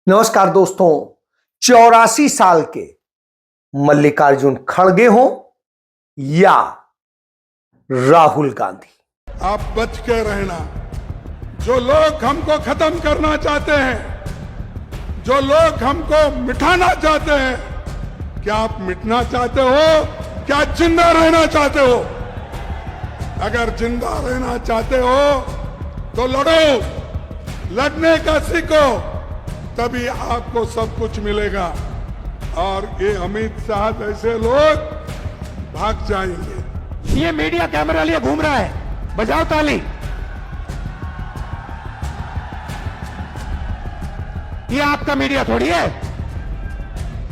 नमस्कार दोस्तों। 84 साल के मल्लिकार्जुन खड़गे हों या राहुल गांधी, आप बच के रहना। जो लोग हमको खत्म करना चाहते हैं, जो लोग हमको मिटाना चाहते हैं, क्या आप मिटना चाहते हो? क्या जिंदा रहना चाहते हो? अगर जिंदा रहना चाहते हो तो लड़ो, लड़ने का सीखो, तभी आपको सब कुछ मिलेगा। और ये अमित शाह जैसे लोग भाग जाएंगे। ये मीडिया कैमरा लिए घूम रहा है, बजाओ ताली। ये आपका मीडिया थोड़ी है,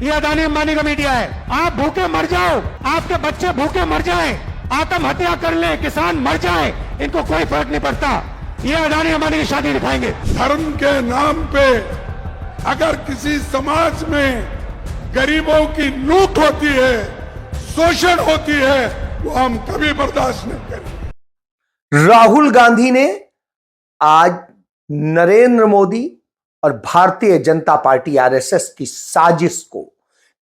ये अदानी अंबानी का मीडिया है। आप भूखे मर जाओ, आपके बच्चे भूखे मर जाएं, आत्महत्या कर ले, किसान मर जाए, इनको कोई फर्क नहीं पड़ता। ये अदानी अंबानी की शादी दिखाएंगे। धर्म के नाम पे अगर किसी समाज में गरीबों की लूट होती है, शोषण होती है, वो हम कभी बर्दाश्त नहीं करेंगे। राहुल गांधी ने आज नरेंद्र मोदी और भारतीय जनता पार्टी आरएसएस की साजिश को,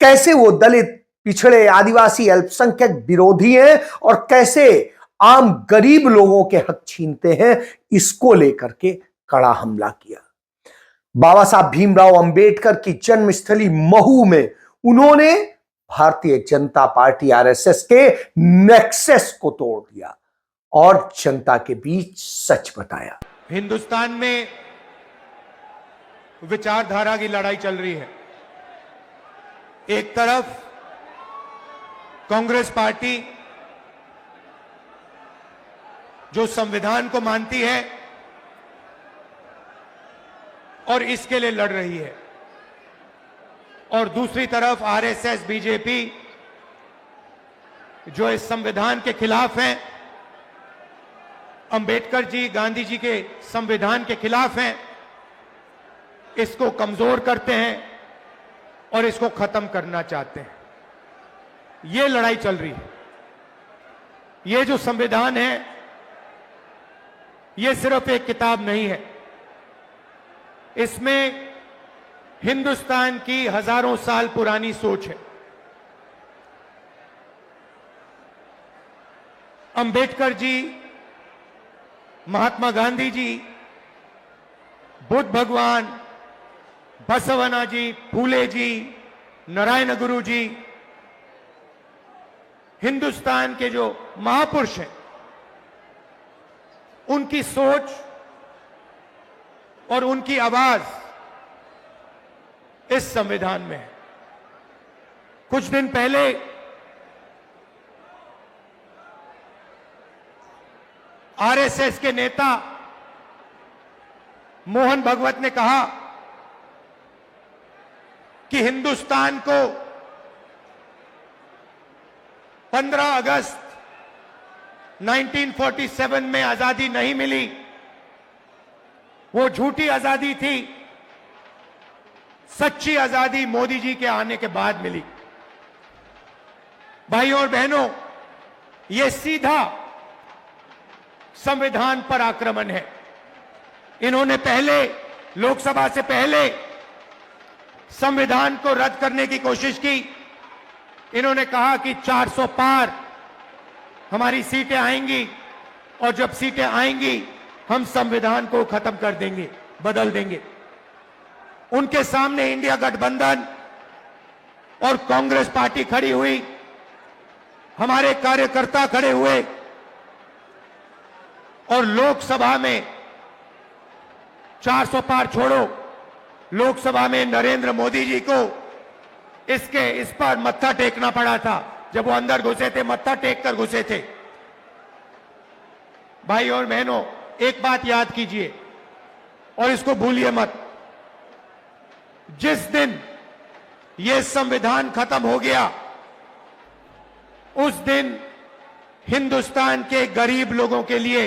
कैसे वो दलित, पिछड़े, आदिवासी, अल्पसंख्यक विरोधी हैं और कैसे आम गरीब लोगों के हक छीनते हैं, इसको लेकर के कड़ा हमला किया। बाबा साहब भीमराव अंबेडकर की जन्मस्थली महू में उन्होंने भारतीय जनता पार्टी आरएसएस के नेक्सस को तोड़ दिया और जनता के बीच सच बताया। हिंदुस्तान में विचारधारा की लड़ाई चल रही है। एक तरफ कांग्रेस पार्टी जो संविधान को मानती है और इसके लिए लड़ रही है, और दूसरी तरफ आरएसएस, बीजेपी जो इस संविधान के खिलाफ हैं, अंबेडकर जी, गांधी जी के संविधान के खिलाफ हैं, इसको कमजोर करते हैं और इसको खत्म करना चाहते हैं। यह लड़ाई चल रही है। यह जो संविधान है, यह सिर्फ एक किताब नहीं है। इसमें हिंदुस्तान की हजारों साल पुरानी सोच है। अंबेडकर जी, महात्मा गांधी जी, बुद्ध भगवान, बसवना जी, फूले जी, नारायण गुरु जी, हिंदुस्तान के जो महापुरुष हैं, उनकी सोच और उनकी आवाज इस संविधान में है। कुछ दिन पहले आरएसएस के नेता मोहन भागवत ने कहा कि हिंदुस्तान को 15 अगस्त 1947 में आजादी नहीं मिली, वो झूठी आजादी थी, सच्ची आजादी मोदी जी के आने के बाद मिली। भाइयों और बहनों, यह सीधा संविधान पर आक्रमण है। इन्होंने पहले, लोकसभा से पहले संविधान को रद्द करने की कोशिश की। इन्होंने कहा कि 400 पार हमारी सीटें आएंगी और जब सीटें आएंगी हम संविधान को खत्म कर देंगे, बदल देंगे। उनके सामने इंडिया गठबंधन और कांग्रेस पार्टी खड़ी हुई, हमारे कार्यकर्ता खड़े हुए और लोकसभा में 400 पार छोड़ो, लोकसभा में नरेंद्र मोदी जी को इस पर मत्था टेकना पड़ा था। जब वो अंदर घुसे थे, मत्था टेक कर घुसे थे। भाई और बहनों, एक बात याद कीजिए और इसको भूलिए मत। जिस दिन यह संविधान खत्म हो गया, उस दिन हिंदुस्तान के गरीब लोगों के लिए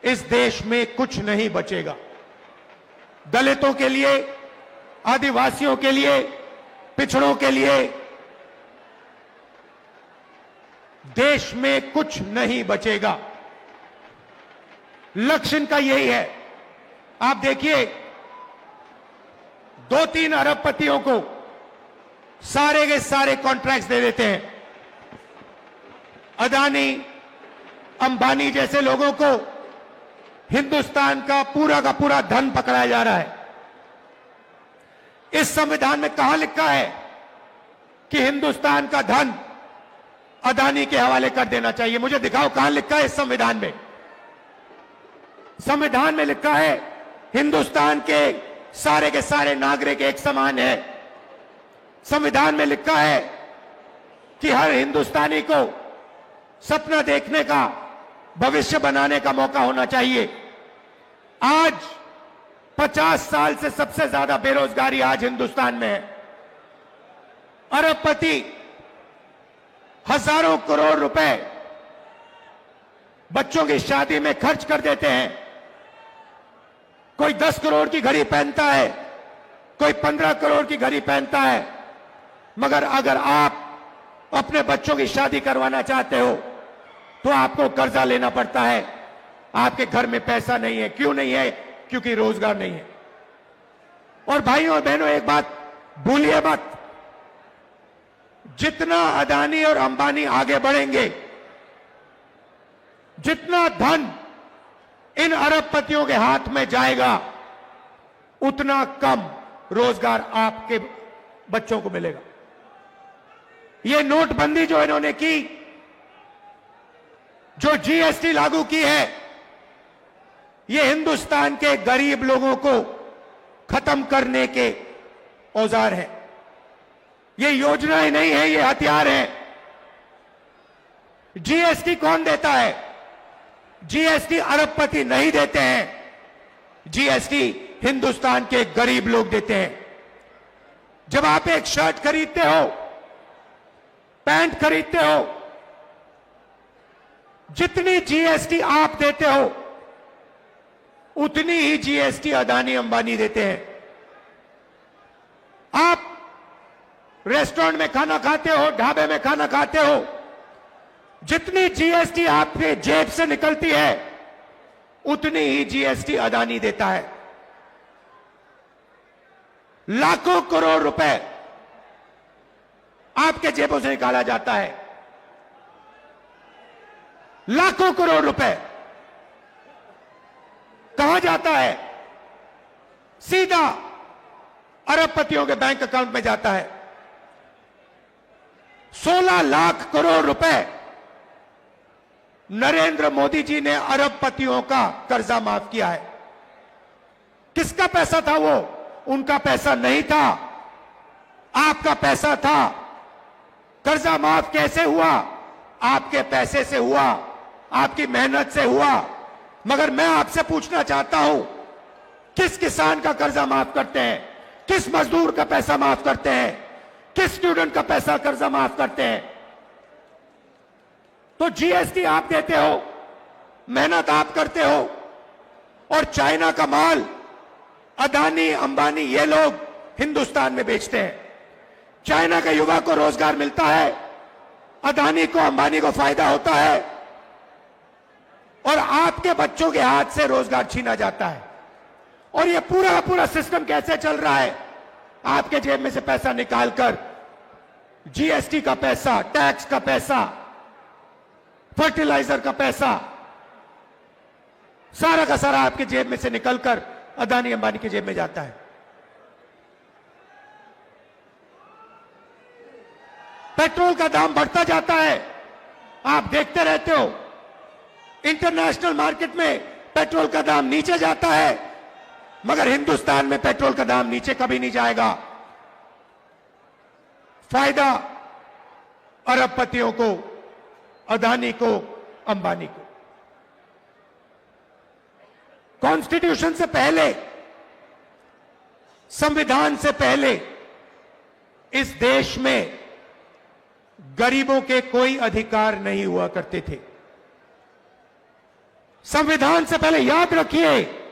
इस देश में कुछ नहीं बचेगा। दलितों के लिए, आदिवासियों के लिए, पिछड़ों के लिए देश में कुछ नहीं बचेगा। लक्ष्य इनका यही है। आप देखिए, 2-3 अरबपतियों को सारे के सारे कॉन्ट्रैक्ट्स दे देते हैं। अदानी, अंबानी जैसे लोगों को हिंदुस्तान का पूरा धन पकड़ाया जा रहा है। इस संविधान में कहां लिखा है कि हिंदुस्तान का धन अदानी के हवाले कर देना चाहिए? मुझे दिखाओ कहां लिखा है इस संविधान में। संविधान में लिखा है हिंदुस्तान के सारे नागरिक एक समान है। संविधान में लिखा है कि हर हिंदुस्तानी को सपना देखने का, भविष्य बनाने का मौका होना चाहिए। आज 50 साल से सबसे ज्यादा बेरोजगारी आज हिंदुस्तान में है। अरबपति हजारों करोड़ रुपए बच्चों की शादी में खर्च कर देते हैं। कोई 10 करोड़ की घड़ी पहनता है, कोई 15 करोड़ की घड़ी पहनता है, मगर अगर आप अपने बच्चों की शादी करवाना चाहते हो तो आपको कर्जा लेना पड़ता है। आपके घर में पैसा नहीं है। क्यों नहीं है? क्योंकि रोजगार नहीं है। और भाइयों और बहनों, एक बात भूलिए मत, जितना अदानी और अंबानी आगे बढ़ेंगे, जितना धन इन अरबपतियों के हाथ में जाएगा, उतना कम रोजगार आपके बच्चों को मिलेगा। ये नोटबंदी जो इन्होंने की, जो जीएसटी लागू की है, ये हिंदुस्तान के गरीब लोगों को खत्म करने के औजार है। ये योजनाएं नहीं है, ये हथियार है। जीएसटी कौन देता है? जीएसटी अरबपति नहीं देते हैं, जीएसटी हिंदुस्तान के गरीब लोग देते हैं। जब आप एक शर्ट खरीदते हो, पैंट खरीदते हो, जितनी जीएसटी आप देते हो उतनी ही जीएसटी अदानी अंबानी देते हैं। आप रेस्टोरेंट में खाना खाते हो, ढाबे में खाना खाते हो, जितनी जीएसटी आपके जेब से निकलती है उतनी ही जीएसटी अदानी देता है। लाखों करोड़ रुपए आपके जेबों से निकाला जाता है। लाखों करोड़ रुपए कहां जाता है? सीधा अरबपतियों के बैंक अकाउंट में जाता है। 16 लाख करोड़ रुपए नरेंद्र मोदी जी ने अरबपतियों का कर्जा माफ किया है। किसका पैसा था वो? उनका पैसा नहीं था, आपका पैसा था। कर्जा माफ कैसे हुआ? आपके पैसे से हुआ, आपकी मेहनत से हुआ। मगर मैं आपसे पूछना चाहता हूं, किस किसान का कर्जा माफ करते हैं? किस मजदूर का पैसा माफ करते हैं? किस स्टूडेंट का पैसा कर्जा माफ करते हैं? तो जीएसटी आप देते हो, मेहनत आप करते हो, और चाइना का माल अदानी, अंबानी ये लोग हिंदुस्तान में बेचते हैं। चाइना के युवा को रोजगार मिलता है, अदानी को, अंबानी को फायदा होता है, और आपके बच्चों के हाथ से रोजगार छीना जाता है। और ये पूरा का पूरा सिस्टम कैसे चल रहा है? आपके जेब में से पैसा निकालकर जीएसटी का पैसा, टैक्स का पैसा, फर्टिलाइजर का पैसा, सारा का सारा आपके जेब में से निकलकर अदानी अंबानी की जेब में जाता है। पेट्रोल का दाम बढ़ता जाता है, आप देखते रहते हो। इंटरनेशनल मार्केट में पेट्रोल का दाम नीचे जाता है, मगर हिंदुस्तान में पेट्रोल का दाम नीचे कभी नहीं जाएगा। फायदा अरबपतियों को, अदानी को, अंबानी को। कॉन्स्टिट्यूशन से पहले, संविधान से पहले इस देश में गरीबों के कोई अधिकार नहीं हुआ करते थे। संविधान से पहले, याद रखिए,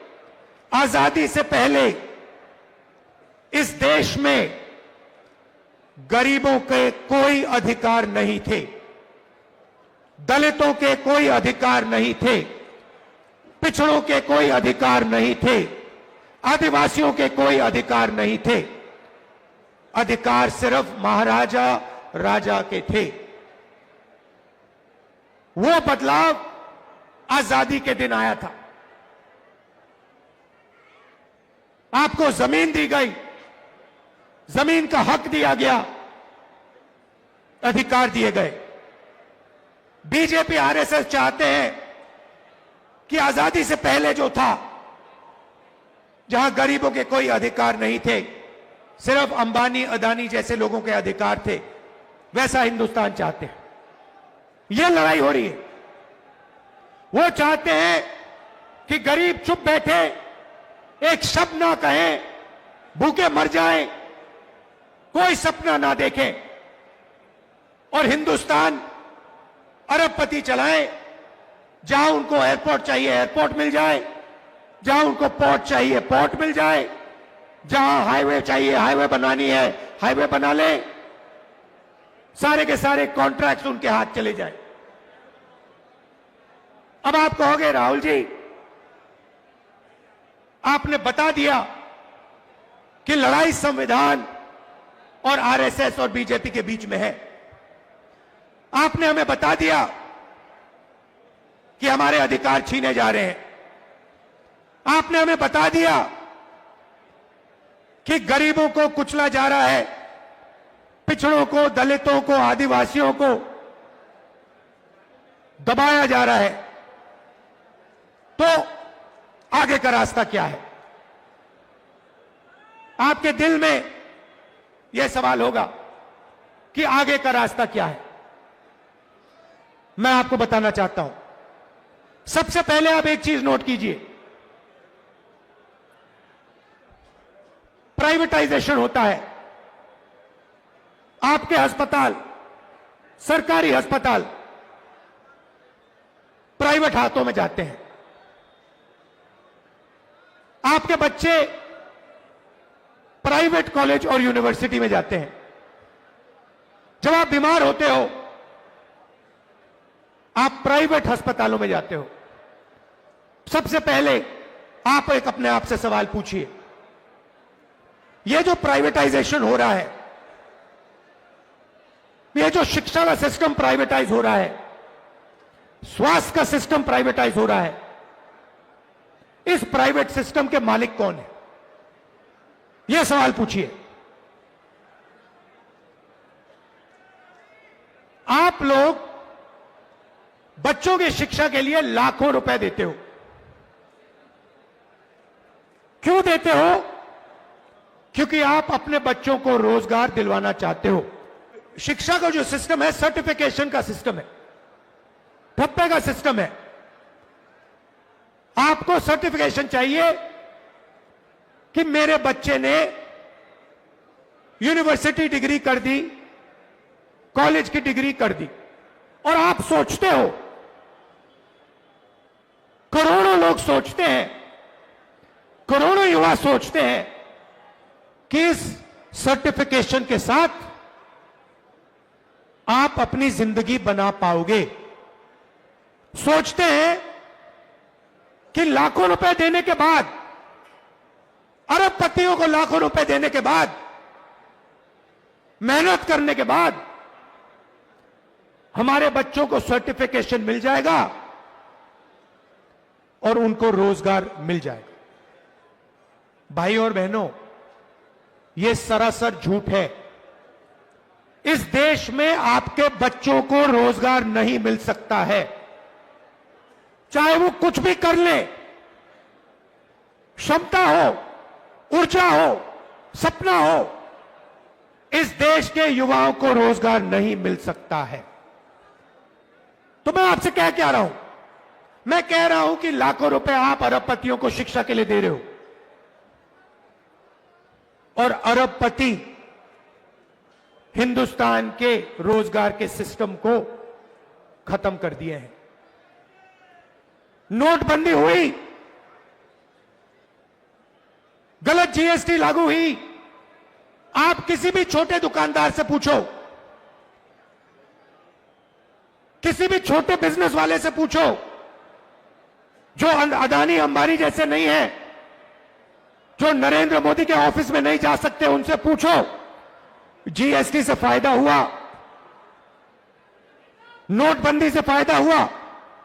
आजादी से पहले इस देश में गरीबों के कोई अधिकार नहीं थे, दलितों के कोई अधिकार नहीं थे, पिछड़ों के कोई अधिकार नहीं थे, आदिवासियों के कोई अधिकार नहीं थे। अधिकार सिर्फ महाराजा राजा के थे। वो बदलाव आजादी के दिन आया था। आपको जमीन दी गई, जमीन का हक दिया गया, अधिकार दिए गए। बीजेपी आरएसएस चाहते हैं कि आजादी से पहले जो था, जहां गरीबों के कोई अधिकार नहीं थे, सिर्फ अंबानी अदानी जैसे लोगों के अधिकार थे, वैसा हिंदुस्तान चाहते हैं। यह लड़ाई हो रही है। वो चाहते हैं कि गरीब चुप बैठे, एक शब्द ना कहें, भूखे मर जाएं, कोई सपना ना देखें, और हिंदुस्तान अरबपति चलाए। जहां उनको एयरपोर्ट चाहिए एयरपोर्ट मिल जाए, जहां उनको पोर्ट चाहिए पोर्ट मिल जाए, जहां हाईवे चाहिए हाईवे बनानी है हाईवे बना ले, सारे के सारे कॉन्ट्रैक्ट्स उनके हाथ चले जाए। अब आप कहोगे राहुल जी, आपने बता दिया कि लड़ाई संविधान और आरएसएस और बीजेपी के बीच में है। आपने हमें बता दिया कि हमारे अधिकार छीने जा रहे हैं। आपने हमें बता दिया कि गरीबों को कुचला जा रहा है, पिछड़ों को, दलितों को, आदिवासियों को दबाया जा रहा है। तो आगे का रास्ता क्या है? आपके दिल में यह सवाल होगा कि आगे का रास्ता क्या है। मैं आपको बताना चाहता हूं। सबसे पहले आप एक चीज नोट कीजिए, प्राइवेटाइजेशन होता है। आपके अस्पताल, सरकारी अस्पताल प्राइवेट हाथों में जाते हैं। आपके बच्चे प्राइवेट कॉलेज और यूनिवर्सिटी में जाते हैं। जब आप बीमार होते हो, आप प्राइवेट अस्पतालों में जाते हो। सबसे पहले आप एक अपने आप से सवाल पूछिए, यह जो प्राइवेटाइजेशन हो रहा है, यह जो शिक्षा का सिस्टम प्राइवेटाइज हो रहा है, स्वास्थ्य का सिस्टम प्राइवेटाइज हो रहा है, इस प्राइवेट सिस्टम के मालिक कौन है? यह सवाल पूछिए। आप लोग बच्चों की शिक्षा के लिए लाखों रुपए देते हो। क्यों देते हो? क्योंकि आप अपने बच्चों को रोजगार दिलवाना चाहते हो। शिक्षा का जो सिस्टम है, सर्टिफिकेशन का सिस्टम है, ठप्पे का सिस्टम है। आपको सर्टिफिकेशन चाहिए कि मेरे बच्चे ने यूनिवर्सिटी डिग्री कर दी, कॉलेज की डिग्री कर दी, और आप सोचते हो, करोड़ों लोग सोचते हैं, करोड़ों युवा सोचते हैं कि इस सर्टिफिकेशन के साथ आप अपनी जिंदगी बना पाओगे। सोचते हैं कि लाखों रुपए देने के बाद, अरबपतियों को लाखों रुपए देने के बाद, मेहनत करने के बाद हमारे बच्चों को सर्टिफिकेशन मिल जाएगा और उनको रोजगार मिल जाएगा। भाई और बहनों, यह सरासर झूठ है। इस देश में आपके बच्चों को रोजगार नहीं मिल सकता है, चाहे वो कुछ भी कर ले। क्षमता हो, ऊर्जा हो, सपना हो, इस देश के युवाओं को रोजगार नहीं मिल सकता है। तो मैं आपसे क्या रहा हूं? मैं कह रहा हूं कि लाखों रुपए आप अरबपतियों को शिक्षा के लिए दे रहे हो, और अरबपति हिंदुस्तान के रोजगार के सिस्टम को खत्म कर दिए हैं। नोटबंदी हुई, गलत जीएसटी लागू हुई। आप किसी भी छोटे दुकानदार से पूछो, किसी भी छोटे बिजनेस वाले से पूछो, जो अदानी अंबानी जैसे नहीं है, जो नरेंद्र मोदी के ऑफिस में नहीं जा सकते, उनसे पूछो जीएसटी से फायदा हुआ, नोटबंदी से फायदा हुआ,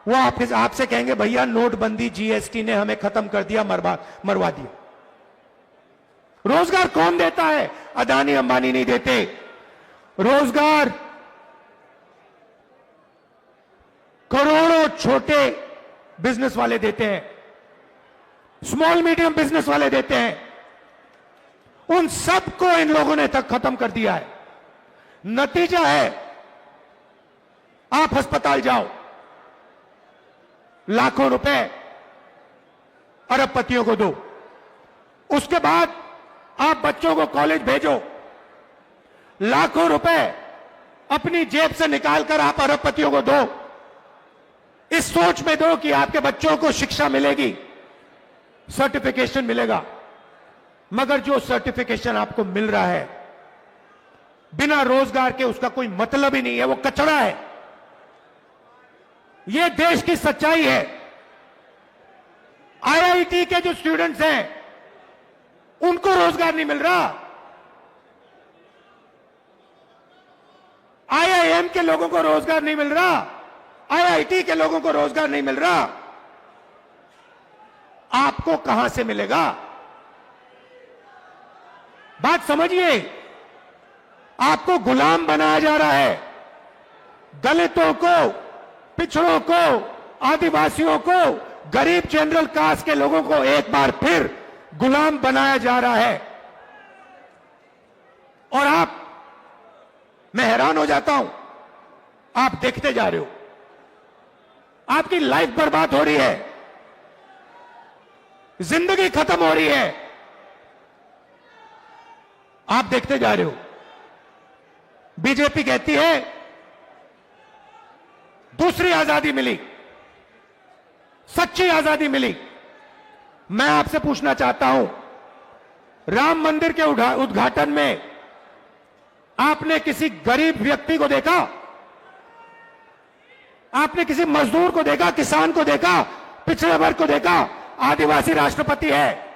वो आपसे कहेंगे भैया नोटबंदी जीएसटी ने हमें खत्म कर दिया, मरवा दिया। रोजगार कौन देता है? अदानी अंबानी नहीं देते। रोजगार करोड़ों छोटे बिजनेस वाले देते हैं, स्मॉल मीडियम बिजनेस वाले देते हैं। उन सबको इन लोगों ने तक खत्म कर दिया है। नतीजा है, आप अस्पताल जाओ, लाखों रुपए अरबपतियों को दो, उसके बाद आप बच्चों को कॉलेज भेजो, लाखों रुपए अपनी जेब से निकालकर आप अरबपतियों को दो, इस सोच में दो कि आपके बच्चों को शिक्षा मिलेगी, सर्टिफिकेशन मिलेगा। मगर जो सर्टिफिकेशन आपको मिल रहा है बिना रोजगार के, उसका कोई मतलब ही नहीं है, वो कचरा है। यह देश की सच्चाई है। आईआईटी के जो स्टूडेंट्स हैं उनको रोजगार नहीं मिल रहा, आईआईएम के लोगों को रोजगार नहीं मिल रहा, आईआईटी के लोगों को रोजगार नहीं मिल रहा। आपको कहां से मिलेगा? बात समझिए, आपको गुलाम बनाया जा रहा है। दलितों को, पिछड़ों को, आदिवासियों को, गरीब जनरल कास्ट के लोगों को एक बार फिर गुलाम बनाया जा रहा है। और मैं हैरान हो जाता हूं, आप देखते जा रहे हो, आपकी लाइफ बर्बाद हो रही है, जिंदगी खत्म हो रही है, आप देखते जा रहे हो। बीजेपी कहती है दूसरी आजादी मिली, सच्ची आजादी मिली। मैं आपसे पूछना चाहता हूं, राम मंदिर के उद्घाटन में आपने किसी गरीब व्यक्ति को देखा? आपने किसी मजदूर को देखा, किसान को देखा, पिछड़े वर्ग को देखा? आदिवासी राष्ट्रपति है,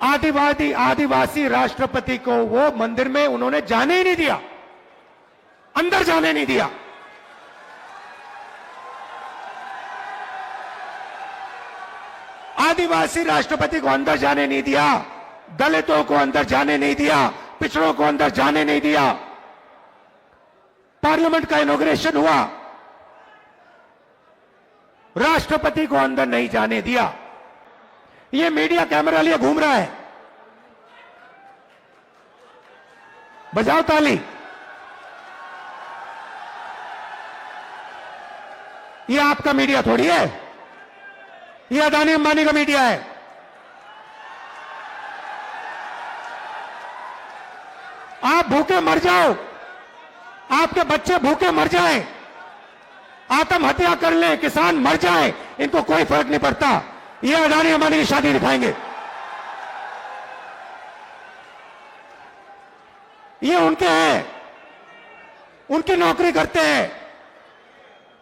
आदिवासी राष्ट्रपति को वो मंदिर में उन्होंने जाने ही नहीं दिया, अंदर जाने नहीं दिया। आदिवासी राष्ट्रपति को अंदर जाने नहीं दिया, दलितों को अंदर जाने नहीं दिया, पिछड़ों को अंदर जाने नहीं दिया। पार्लियामेंट का इनॉग्रेशन हुआ, राष्ट्रपति को अंदर नहीं जाने दिया। ये मीडिया कैमरा लिए घूम रहा है, बजाओ ताली। ये आपका मीडिया थोड़ी है, ये अदानी अंबानी का मीडिया है। आप भूखे मर जाओ, आपके बच्चे भूखे मर जाएं, आत्महत्या कर ले, किसान मर जाए, इनको कोई फर्क नहीं पड़ता। ये अदानी अंबानी की शादी दिखाएंगे। ये उनके हैं, उनकी नौकरी करते हैं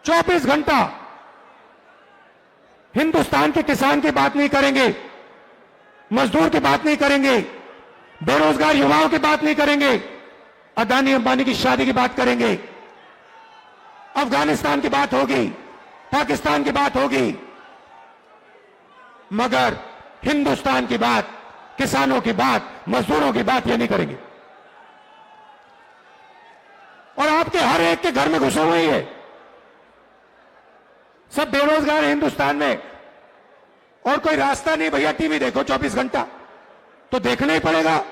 24 घंटा। हिंदुस्तान के किसान की बात नहीं करेंगे, मजदूर की बात नहीं करेंगे, बेरोजगार युवाओं की बात नहीं करेंगे, अदानी अंबानी की शादी की बात करेंगे। अफगानिस्तान की बात होगी, पाकिस्तान की बात होगी, मगर हिंदुस्तान की बात, किसानों की बात, मजदूरों की बात ये नहीं करेंगे। और आपके हर एक के घर में घुसा हुआ ही है, सब बेरोजगार है हिंदुस्तान में, और कोई रास्ता नहीं। भैया टीवी देखो 24 घंटा, तो देखना ही पड़ेगा,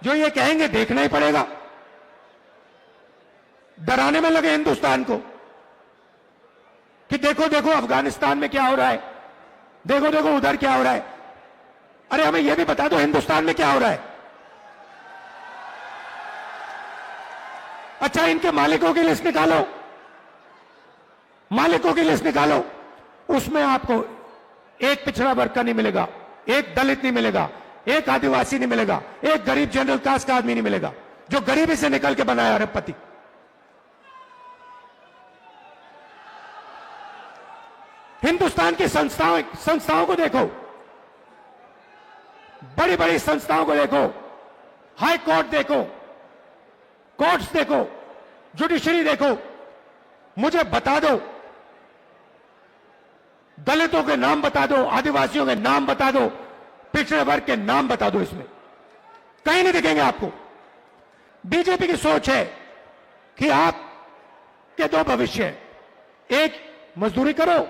जो ये कहेंगे देखना ही पड़ेगा। डराने में लगे हिंदुस्तान को कि देखो देखो अफगानिस्तान में क्या हो रहा है, देखो देखो उधर क्या हो रहा है। अरे हमें यह भी बता दो हिंदुस्तान में क्या हो रहा है। अच्छा, इनके मालिकों की लिस्ट निकालो, मालिकों की लिस्ट निकालो, उसमें आपको एक पिछड़ा वर्ग का नहीं मिलेगा, एक दलित नहीं मिलेगा, एक आदिवासी नहीं मिलेगा, एक गरीब जनरल कास्ट का आदमी नहीं मिलेगा, जो गरीबी से निकल के बनाया अरबपति। हिंदुस्तान की संस्थाओं को देखो, बड़ी बड़ी संस्थाओं को देखो, हाई कोर्ट देखो, कोर्ट्स देखो, जुडिशरी देखो, मुझे बता दो, दलितों के नाम बता दो, आदिवासियों के नाम बता दो, पिछड़े वर्ग के नाम बता दो, इसमें कहीं नहीं दिखेंगे आपको। बीजेपी की सोच है कि आप के दो भविष्य हैं, एक मजदूरी करो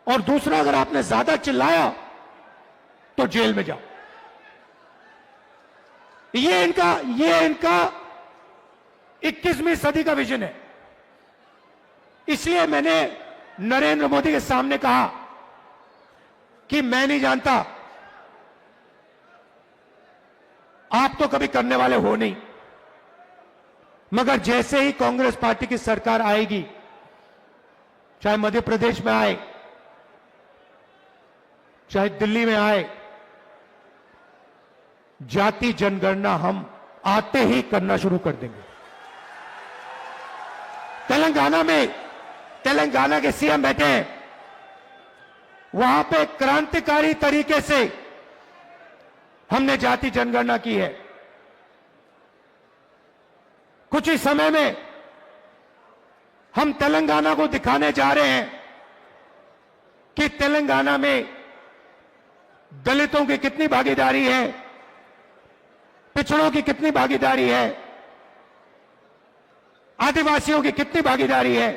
और दूसरा अगर आपने ज्यादा चिल्लाया तो जेल में जाओ। ये इनका 21वीं सदी का विजन है। इसलिए मैंने नरेंद्र मोदी के सामने कहा कि मैं नहीं जानता, आप तो कभी करने वाले हो नहीं, मगर जैसे ही कांग्रेस पार्टी की सरकार आएगी, चाहे मध्य प्रदेश में आए, चाहे दिल्ली में आए, जाति जनगणना हम आते ही करना शुरू कर देंगे। तेलंगाना के सीएम बैठे हैं, वहां पे क्रांतिकारी तरीके से हमने जाति जनगणना की है। कुछ ही समय में हम तेलंगाना को दिखाने जा रहे हैं कि तेलंगाना में दलितों की कितनी भागीदारी है, पिछड़ों की कितनी भागीदारी है, आदिवासियों की कितनी भागीदारी है,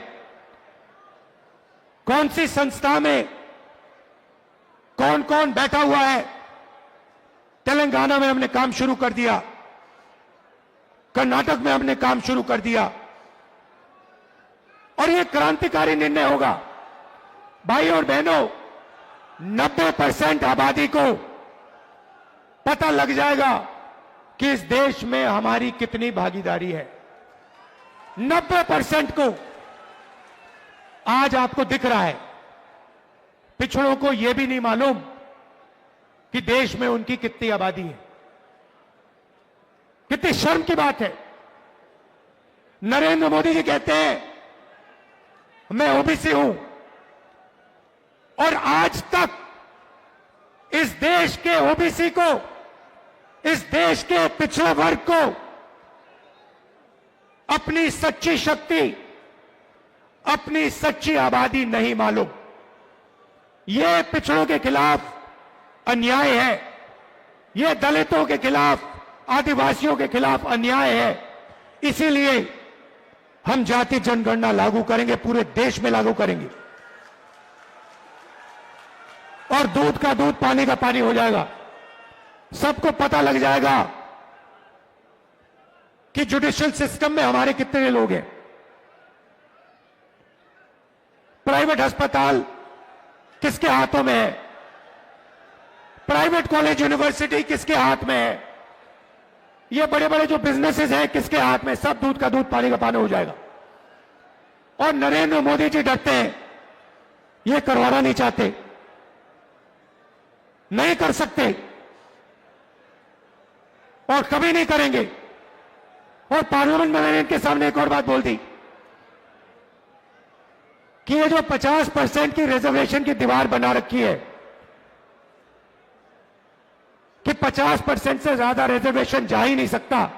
कौन सी संस्था में कौन कौन बैठा हुआ है। तेलंगाना में हमने काम शुरू कर दिया, कर्नाटक में हमने काम शुरू कर दिया, और यह क्रांतिकारी निर्णय होगा। भाई और बहनों, 90% आबादी को पता लग जाएगा कि इस देश में हमारी कितनी भागीदारी है। 90% को आज आपको दिख रहा है। पिछड़ों को यह भी नहीं मालूम कि देश में उनकी कितनी आबादी है। कितनी शर्म की बात है। नरेंद्र मोदी जी कहते हैं मैं ओबीसी हूं, और आज तक इस देश के ओबीसी को, इस देश के पिछड़े वर्ग को अपनी सच्ची शक्ति, अपनी सच्ची आबादी नहीं मालूम। यह पिछड़ों के खिलाफ अन्याय है, यह दलितों के खिलाफ, आदिवासियों के खिलाफ अन्याय है। इसीलिए हम जाति जनगणना लागू करेंगे, पूरे देश में लागू करेंगे, और दूध का दूध, पानी का पानी हो जाएगा। सबको पता लग जाएगा कि जुडिशियल सिस्टम में हमारे कितने लोग हैं। प्राइवेट अस्पताल किसके हाथों में है, प्राइवेट कॉलेज यूनिवर्सिटी किसके हाथ में है, ये बड़े बड़े जो बिजनेसेस हैं किसके हाथ में। सब दूध का दूध, पानी का पानी हो जाएगा। और नरेंद्र मोदी जी डरते हैं, ये करवाना नहीं चाहते, नहीं कर सकते और कभी नहीं करेंगे। और पार्लियामेंट में मैंने इनके सामने एक और बात बोल दी कि ये जो 50% की रिजर्वेशन की दीवार बना रखी है, कि 50% से ज्यादा रिजर्वेशन जा ही नहीं सकता,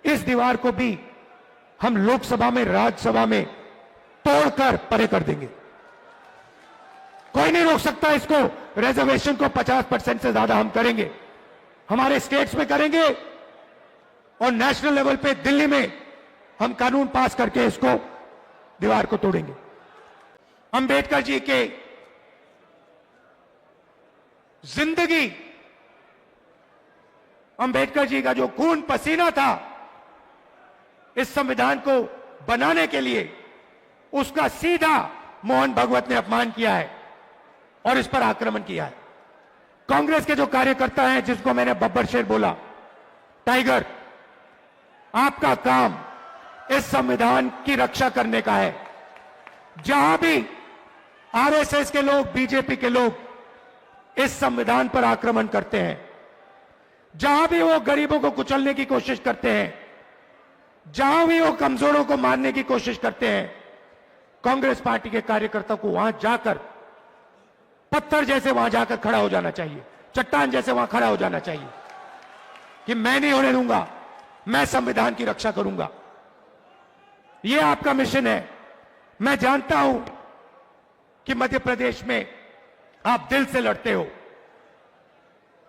इस दीवार को भी हम लोकसभा में, राज्यसभा में तोड़कर परे कर देंगे। कोई नहीं रोक सकता इसको। रिजर्वेशन को 50% से ज्यादा हम करेंगे, हमारे स्टेट्स में करेंगे, और नेशनल लेवल पे दिल्ली में हम कानून पास करके इसको, दीवार को तोड़ेंगे। अंबेडकर जी के जिंदगी, अंबेडकर जी का जो खून पसीना था इस संविधान को बनाने के लिए, उसका सीधा मोहन भागवत ने अपमान किया है और इस पर आक्रमण किया है। कांग्रेस के जो कार्यकर्ता हैं, जिसको मैंने बब्बर शेर बोला, टाइगर, आपका काम इस संविधान की रक्षा करने का है। जहां भी आरएसएस के लोग, बीजेपी के लोग इस संविधान पर आक्रमण करते हैं, जहां भी वो गरीबों को कुचलने की कोशिश करते हैं, जहां भी वो कमजोरों को मारने की कोशिश करते हैं, कांग्रेस पार्टी के कार्यकर्ता को वहां जाकर, पत्थर जैसे वहां जाकर खड़ा हो जाना चाहिए, चट्टान जैसे वहां खड़ा हो जाना चाहिए कि मैं नहीं होने दूंगा। मैं संविधान की रक्षा करूंगा। यह आपका मिशन है। मैं जानता हूं कि मध्य प्रदेश में आप दिल से लड़ते हो।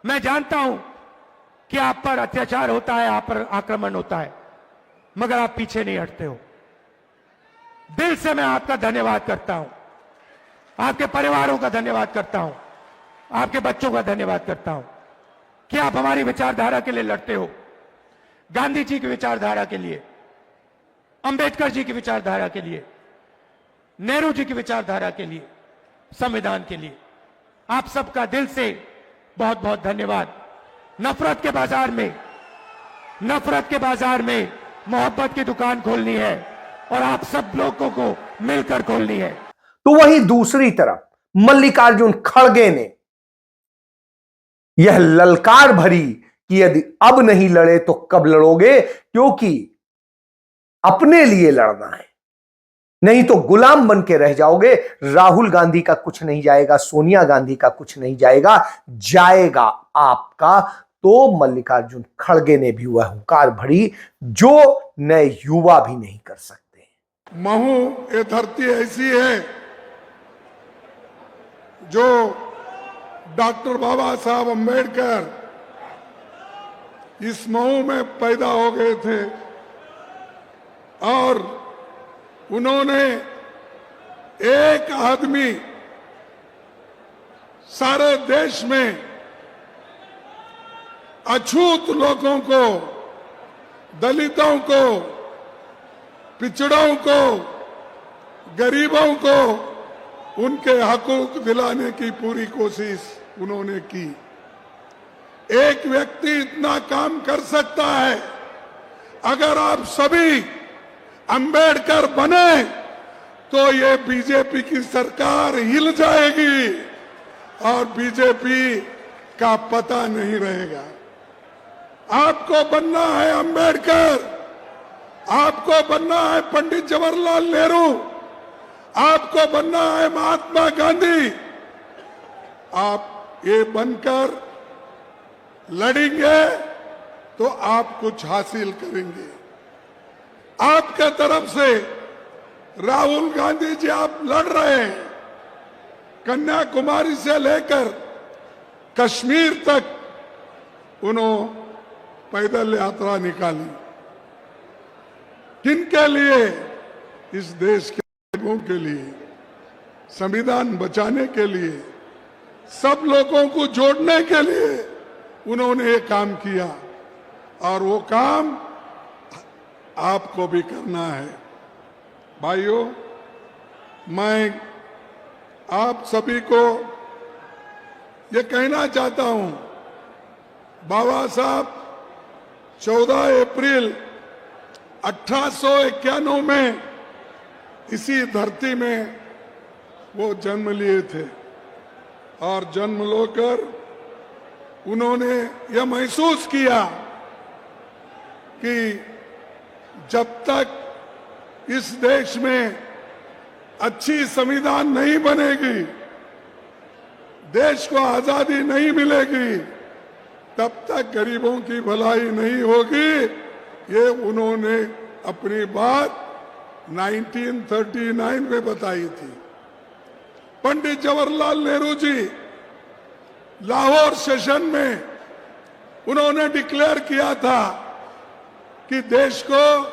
मैं जानता हूं कि आप पर अत्याचार होता है, आप पर आक्रमण होता है, मगर आप पीछे नहीं हटते हो। दिल से मैं आपका धन्यवाद करता हूं, आपके परिवारों का धन्यवाद करता हूं, आपके बच्चों का धन्यवाद करता हूं कि आप हमारी विचारधारा के लिए लड़ते हो। गांधी जी की विचारधारा के लिए, अंबेडकर जी की विचारधारा के लिए, नेहरू जी की विचारधारा के लिए, संविधान के लिए। आप सबका दिल से बहुत बहुत धन्यवाद। नफरत के बाजार में मोहब्बत की दुकान खोलनी है और आप सब लोगों को मिलकर खोलनी है। तो वहीं दूसरी तरफ मल्लिकार्जुन खड़गे ने यह ललकार भरी कि यदि अब नहीं लड़े तो कब लड़ोगे, क्योंकि अपने लिए लड़ना है, नहीं तो गुलाम बन के रह जाओगे। राहुल गांधी का कुछ नहीं जाएगा, सोनिया गांधी का कुछ नहीं जाएगा आपका। तो मल्लिकार्जुन खड़गे ने भी वह हुंकार भरी जो नए युवा भी नहीं कर सकते। महू ये धरती ऐसी है जो डॉक्टर बाबा साहब अंबेडकर इस महू में पैदा हो गए थे और उन्होंने एक आदमी सारे देश में अछूत लोगों को, दलितों को, पिछड़ों को, गरीबों को उनके हकूक दिलाने की पूरी कोशिश उन्होंने की। एक व्यक्ति इतना काम कर सकता है। अगर आप सभी अंबेडकर बने तो ये बीजेपी की सरकार हिल जाएगी और बीजेपी का पता नहीं रहेगा। आपको बनना है अंबेडकर, आपको बनना है पंडित जवाहरलाल नेहरू, आपको बनना है महात्मा गांधी। आप ये बनकर लड़ेंगे तो आप कुछ हासिल करेंगे। आपके तरफ से राहुल गांधी जी आप लड़ रहे हैं, कन्याकुमारी से लेकर कश्मीर तक उन्होंने पैदल यात्रा निकाली। किनके लिए? इस देश के लोगों के लिए, संविधान बचाने के लिए, सब लोगों को जोड़ने के लिए उन्होंने ये काम किया और वो काम आपको भी करना है। भाइयों, मैं आप सभी को ये कहना चाहता हूं, बाबा साहब 14 अप्रैल 1891 में इसी धरती में वो जन्म लिए थे और जन्म लेकर उन्होंने यह महसूस किया कि जब तक इस देश में अच्छी संविधान नहीं बनेगी, देश को आजादी नहीं मिलेगी, तब तक गरीबों की भलाई नहीं होगी। ये उन्होंने अपनी बात 1939 में बताई थी। पंडित जवाहरलाल नेहरू जी लाहौर सेशन में उन्होंने डिक्लेयर किया था कि देश को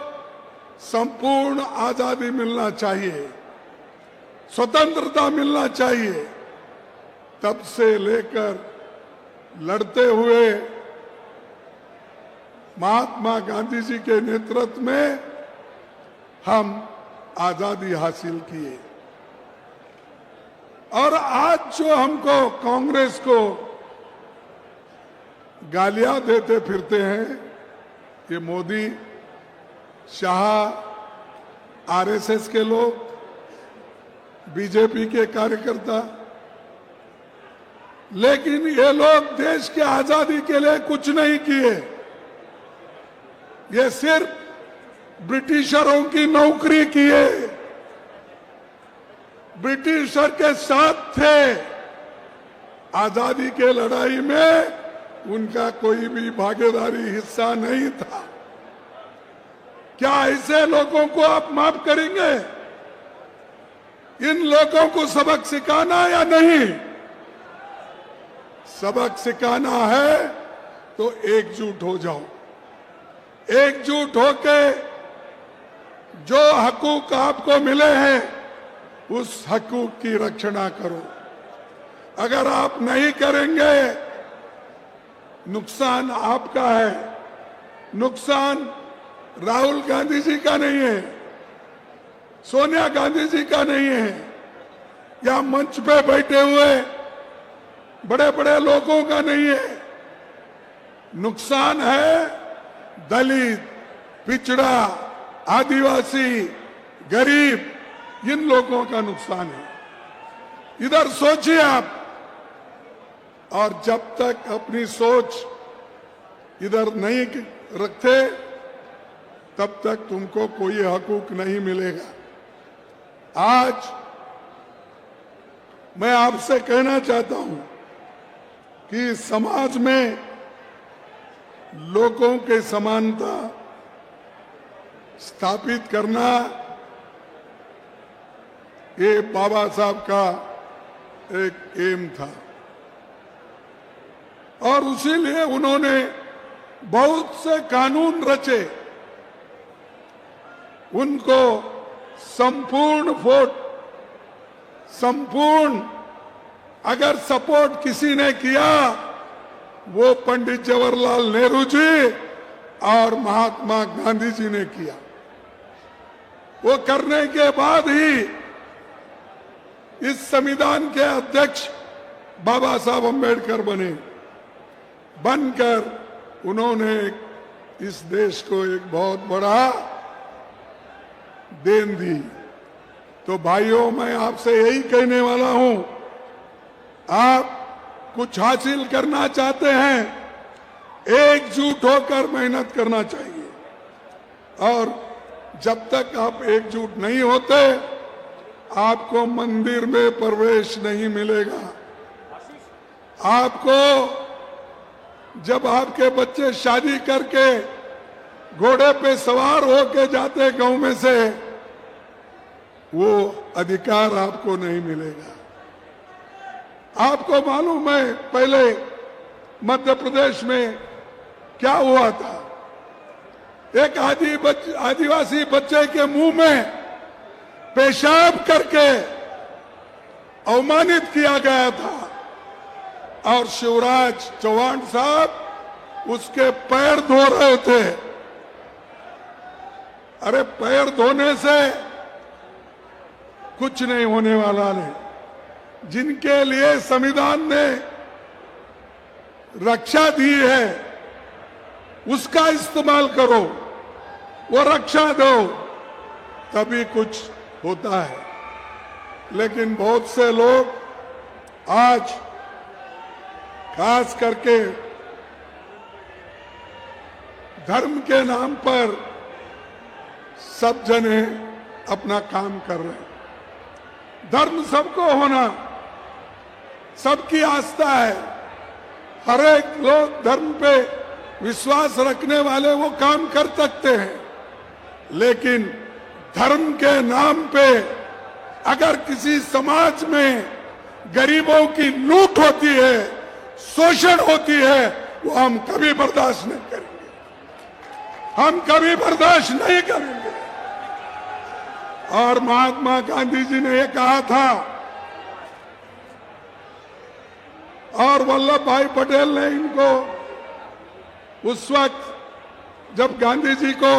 संपूर्ण आजादी मिलना चाहिए, स्वतंत्रता मिलना चाहिए। तब से लेकर लड़ते हुए महात्मा गांधी जी के नेतृत्व में हम आजादी हासिल किए। और आज जो हमको कांग्रेस को गालियां देते फिरते हैं, ये मोदी, शाह, आरएसएस के लोग, बीजेपी के कार्यकर्ता, लेकिन ये लोग देश की आजादी के लिए कुछ नहीं किए। ये सिर्फ ब्रिटिशरों की नौकरी किए, ब्रिटिशर के साथ थे। आजादी के लड़ाई में उनका कोई भी भागीदारी हिस्सा नहीं था। क्या ऐसे लोगों को आप माफ करेंगे? इन लोगों को सबक सिखाना या नहीं? सबक सिखाना है तो एकजुट हो जाओ। एकजुट होके जो हकूक आपको मिले हैं उस हकूक की रक्षणा करो। अगर आप नहीं करेंगे नुकसान आपका है, नुकसान राहुल गांधी जी का नहीं है, सोनिया गांधी जी का नहीं है, या मंच पे बैठे हुए बड़े बड़े लोगों का नहीं है। नुकसान है दलित, पिछड़ा, आदिवासी, गरीब, इन लोगों का नुकसान है। इधर सोचिए आप। और जब तक अपनी सोच इधर नहीं रखते तब तक तुमको कोई हकूक नहीं मिलेगा। आज मैं आपसे कहना चाहता हूं कि समाज में लोगों के समानता स्थापित करना ये बाबा साहब का एक एम था और उसीलिए उन्होंने बहुत से कानून रचे। उनको संपूर्ण अगर सपोर्ट किसी ने किया वो पंडित जवाहरलाल नेहरू जी और महात्मा गांधी जी ने किया। वो करने के बाद ही इस संविधान के अध्यक्ष बाबा साहब अम्बेडकर बने। बनकर उन्होंने इस देश को एक बहुत बड़ा देन दी। तो भाइयों, मैं आपसे यही कहने वाला हूं, आप कुछ हासिल करना चाहते हैं, एकजुट होकर मेहनत करना चाहिए। और जब तक आप एकजुट नहीं होते आपको मंदिर में प्रवेश नहीं मिलेगा। आपको जब आपके बच्चे शादी करके घोड़े पे सवार होके जाते गांव में से, वो अधिकार आपको नहीं मिलेगा। आपको मालूम है पहले मध्य प्रदेश में क्या हुआ था? एक आदिवासी बच्चे के मुंह में पेशाब करके अवमानित किया गया था और शिवराज चौहान साहब उसके पैर धो रहे थे। अरे पैर धोने से कुछ नहीं होने वाला नहीं। जिनके लिए संविधान ने रक्षा दी है उसका इस्तेमाल करो, वो रक्षा दो, तभी कुछ होता है। लेकिन बहुत से लोग आज खास करके धर्म के नाम पर सब जने अपना काम कर रहे हैं। धर्म सबको होना, सबकी आस्था है। हर एक लोग धर्म पे विश्वास रखने वाले वो काम कर सकते हैं, लेकिन धर्म के नाम पे अगर किसी समाज में गरीबों की लूट होती है, शोषण होती है, वो हम कभी बर्दाश्त नहीं करेंगे। हम कभी बर्दाश्त नहीं करेंगे। और महात्मा गांधी जी ने ये कहा था और वल्लभ भाई पटेल ने इनको उस वक्त जब गांधी जी को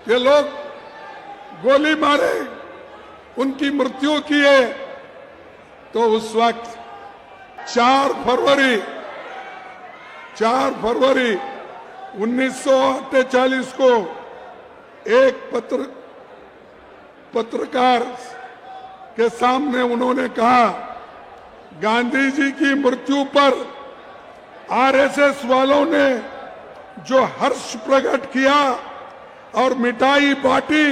ये लोग गोली मारे, उनकी मृत्यु किए, तो उस वक्त 4 फरवरी 1948 को एक पत्रकार के सामने उन्होंने कहा, गांधी जी की मृत्यु पर आरएसएस वालों ने जो हर्ष प्रकट किया और मिठाई बांटी,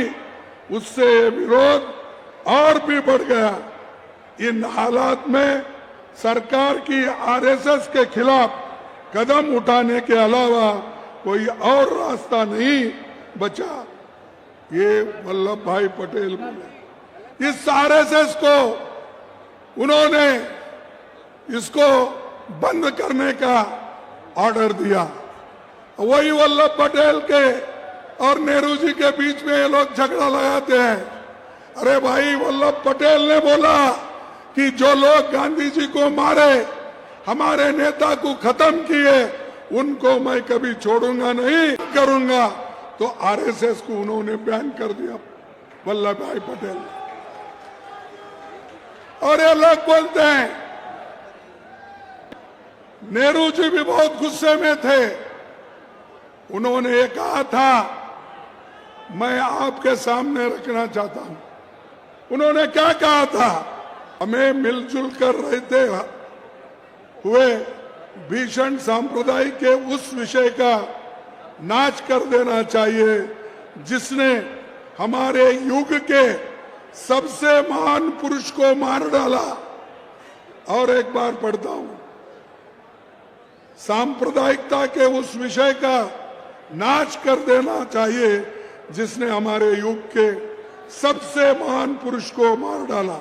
उससे विरोध और भी बढ़ गया। इन हालात में सरकार की आरएसएस के खिलाफ कदम उठाने के अलावा कोई और रास्ता नहीं बचा, ये वल्लभ भाई पटेल बोले। इस आरएसएस को उन्होंने इसको बंद करने का ऑर्डर दिया। वही वल्लभ पटेल के और नेहरू जी के बीच में ये लोग झगड़ा लगाते हैं। अरे भाई, वल्लभ पटेल ने बोला कि जो लोग गांधी जी को मारे, हमारे नेता को खत्म किए, उनको मैं कभी छोड़ूंगा नहीं करूंगा। तो आरएसएस को उन्होंने बैन कर दिया, वल्लभ भाई पटेल। और ये लोग बोलते हैं, नेहरू जी भी बहुत गुस्से में थे। उन्होंने ये कहा था, मैं आपके सामने रखना चाहता हूं। उन्होंने क्या कहा था? हमें मिलजुल कर रहते हुए भीषण सांप्रदायिक के उस विषय का नाश कर देना चाहिए जिसने हमारे युग के सबसे महान पुरुष को मार डाला। और एक बार पढ़ता हूं, सांप्रदायिकता के उस विषय का नाश कर देना चाहिए जिसने हमारे युग के सबसे महान पुरुष को मार डाला।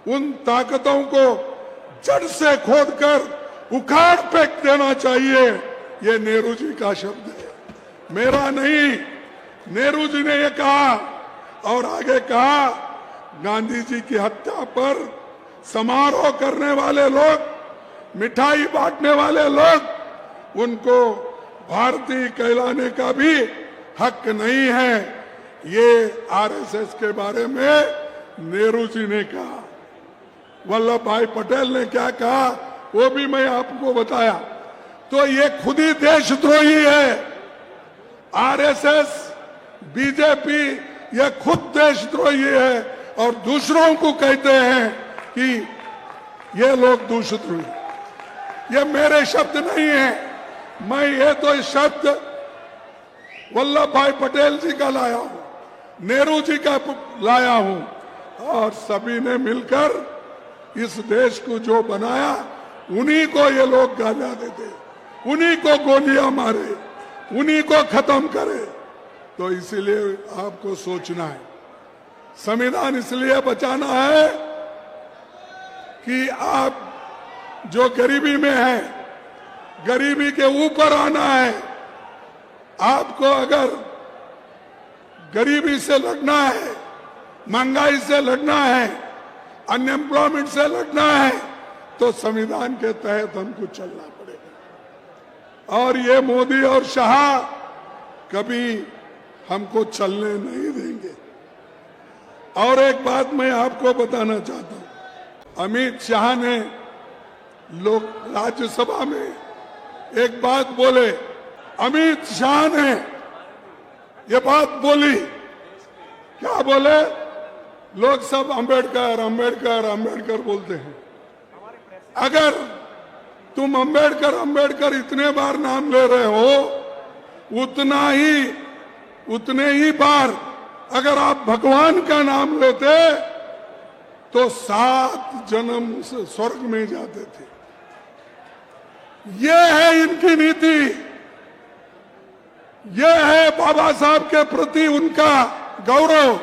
उन ताकतों को जड़ से खोदकर उखाड़ फेंक देना चाहिए। ये नेहरू जी का शब्द है, मेरा नहीं। नेहरू जी ने ये कहा और आगे कहा, गांधी जी की हत्या पर समारोह करने वाले लोग, मिठाई बांटने वाले लोग, उनको भारतीय कहलाने का भी हक नहीं है। ये आरएसएस के बारे में नेहरू जी ने कहा। वल्लभ भाई पटेल ने क्या कहा वो भी मैं आपको बताया। तो ये खुद ही देशद्रोही है। आरएसएस, बीजेपी, ये खुद देशद्रोही है और दूसरों को कहते हैं कि ये लोग देशद्रोही। ये मेरे शब्द नहीं है, मैं ये तो इस शब्द वल्लभ भाई पटेल जी का लाया हूं, नेहरू जी का लाया हूं। और सभी ने मिलकर इस देश को जो बनाया, उन्हीं को ये लोग गालियां देते, उन्हीं को गोलियां मारे, उन्हीं को खत्म करे। तो इसीलिए आपको सोचना है, संविधान इसलिए बचाना है कि आप जो गरीबी में है, गरीबी के ऊपर आना है। आपको अगर गरीबी से लड़ना है, महंगाई से लड़ना है, अनएम्प्लॉयमेंट से लड़ना है, तो संविधान के तहत हमको चलना पड़ेगा। और ये मोदी और शाह कभी हमको चलने नहीं देंगे। और एक बात मैं आपको बताना चाहता हूं, अमित शाह ने लोग राज्यसभा में एक बात बोले, अमित शाह ने ये बात बोली, क्या बोले? लोग सब अंबेडकर अंबेडकर अंबेडकर बोलते हैं। अगर तुम अंबेडकर अंबेडकर इतने बार नाम ले रहे हो, उतने ही बार अगर आप भगवान का नाम लेते तो 7 जन्म से स्वर्ग में जाते थे। ये है इनकी नीति, ये है बाबा साहब के प्रति उनका गौरव।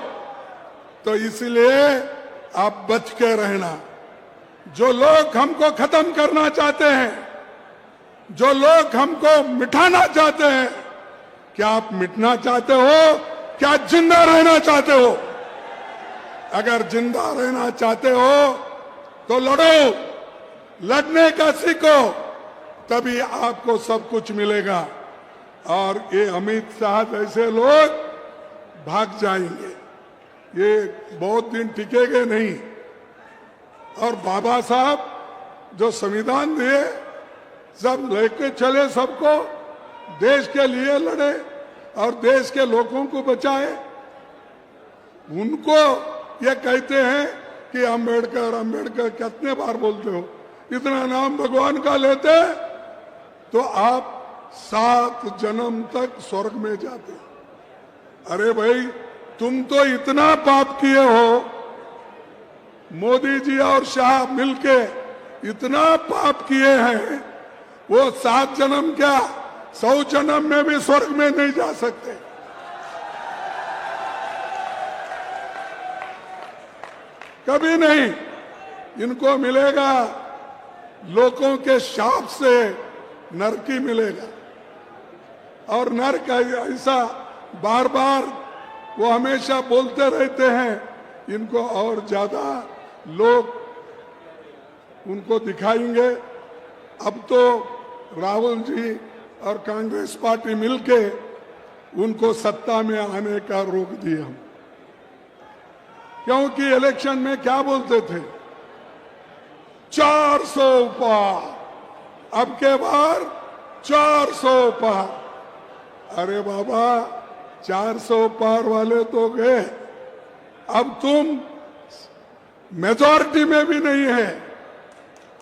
तो इसलिए आप बच के रहना। जो लोग हमको खत्म करना चाहते हैं, जो लोग हमको मिटाना चाहते हैं, क्या आप मिटना चाहते हो? क्या जिंदा रहना चाहते हो? अगर जिंदा रहना चाहते हो तो लड़ो, लड़ने का सीखो, तभी आपको सब कुछ मिलेगा। और ये अमित शाह जैसे लोग भाग जाएंगे, ये बहुत दिन टिकेंगे नहीं। और बाबा साहब जो संविधान दिए, सब लेके चले, सबको देश के लिए लड़े और देश के लोगों को बचाए। उनको ये कहते हैं कि अंबेडकर अंबेडकर कितने बार बोलते हो? इतना नाम भगवान का लेते तो आप 7 जन्म तक स्वर्ग में जाते। अरे भाई, तुम तो इतना पाप किए हो, मोदी जी और शाह मिलके इतना पाप किए हैं, वो 7 जन्म क्या 100 जन्म में भी स्वर्ग में नहीं जा सकते। कभी नहीं। इनको मिलेगा लोगों के शाप से नरकी मिलेगा। और नरक ऐसा बार बार वो हमेशा बोलते रहते हैं, इनको और ज्यादा लोग उनको दिखाएंगे। अब तो राहुल जी और कांग्रेस पार्टी मिलके उनको सत्ता में आने का रोक दिया। क्योंकि इलेक्शन में क्या बोलते थे, 400 पार, अब के बार 400 पार। अरे बाबा, 400 पार वाले तो गए, अब तुम मेजॉरिटी में भी नहीं है,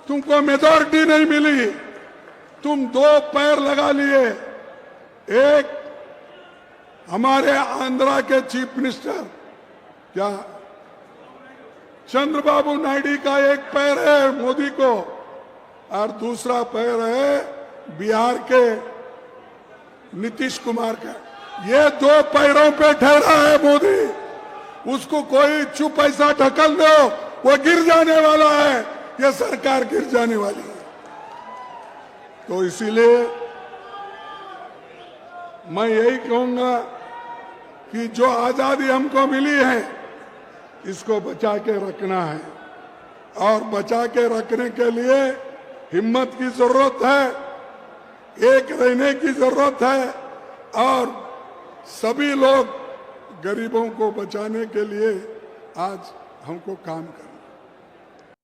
तुमको मेजॉरिटी नहीं मिली, तुम 2 पैर लगा लिए। एक हमारे आंध्रा के चीफ मिनिस्टर क्या चंद्रबाबू नायडू का एक पैर है मोदी को, और दूसरा पैर है बिहार के नीतीश कुमार का। ये 2 पैरों पे ठहरा है मोदी, उसको कोई चुप ऐसा ढकल दो, वो गिर जाने वाला है, ये सरकार गिर जाने वाली है। तो इसीलिए मैं यही कहूंगा कि जो आजादी हमको मिली है इसको बचा के रखना है, और बचा के रखने के लिए हिम्मत की जरूरत है, एक रहने की जरूरत है, और सभी लोग गरीबों को बचाने के लिए आज हमको काम करना।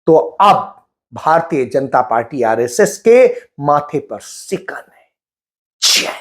तो अब भारतीय जनता पार्टी आरएसएस के माथे पर सिकन है। जय